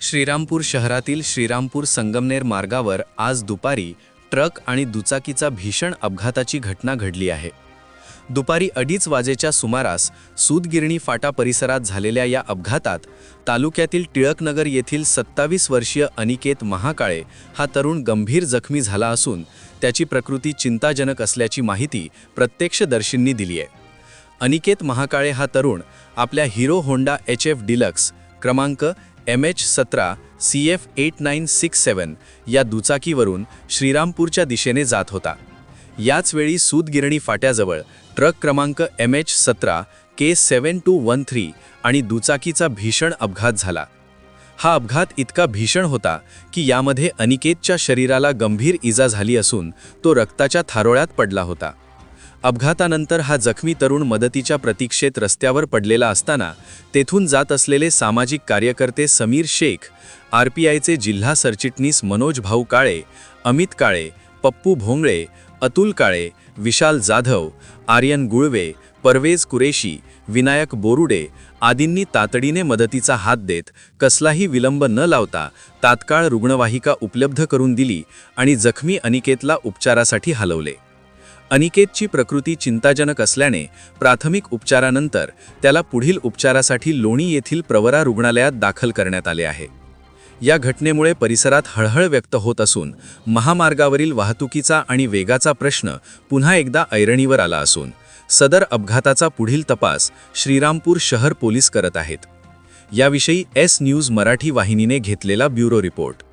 श्रीरामपूर शहरातील श्रीरामपूर संगमनेर मार्गावर आज दुपारी ट्रक आणि दुचाकीचा भीषण अपघाताची घटना घडली आहे। दुपारी 2:30 वाजेच्या सुमारास सूतगिरणी फाटा परिसरात झालेल्या या अपघातात तालुक्यातील टिळकनगर येथील 27 वर्षीय अनिकेत महाकाळे हा तरुण गंभीर जखमी झाला असून त्याची प्रकृती चिंताजनक असल्याची माहिती प्रत्यक्षदर्शींनी दिली आहे। अनिकेत महाकाळे हा तरुण आपल्या हिरो होंडा HF डिलक्स क्रमांक MH17 CF 8967 या दुचाकीवरून श्रीरामपूरच्या दिशेने जात होता। याच वेळी सूतगिरणी फाट्याजवळ ट्रक क्रमांक MH17 K7213 आणि दुचाकीचा भीषण अपघात झाला। हा अपघात इतका भीषण होता की यामध्ये अनिकेतच्या शरीराला गंभीर इजा झाली असून तो रक्ताच्या थारोळ्यात पडला होता। अपघातानंतर हा जखमी तरुण मदतीच्या प्रतीक्षेत रस्त्यावर पडलेला असताना तेथून जात असलेले सामाजिक कार्यकर्ते समीर शेख, RPIचे जिल्हा सरचिटणीस मनोज भाऊ काळे, अमित काळे, पप्पू भोंगळे, अतुल काळे, विशाल जाधव, आर्यन गुळवे, परवेज कुरेशी, विनायक बोरुडे आदींनी तातडीने मदतीचा हात देत कसलाही विलंब न लावता तात्काळ रुग्णवाहिका उपलब्ध करून दिली आणि जखमी अनिकेतला उपचारासाठी हलवले। अनिकेतची प्रकृती चिंताजनक असल्याने प्राथमिक उपचारानंतर त्याला पुढील उपचारासाठी लोणी येथील प्रवरा रुग्णालयात दाखल करण्यात आले आहे। या घटनेमुळे परिसरात हळहळ व्यक्त होत असून महामार्गावरील वाहतुकीचा आणि वेगाचा प्रश्न पुन्हा एकदा ऐरणीवर आला असून सदर अपघाताचा पुढील तपास श्रीरामपूर शहर पोलीस करत आहेत। याविषयी S न्यूज मराठी वाहिनीने घेतलेला ब्युरो रिपोर्ट।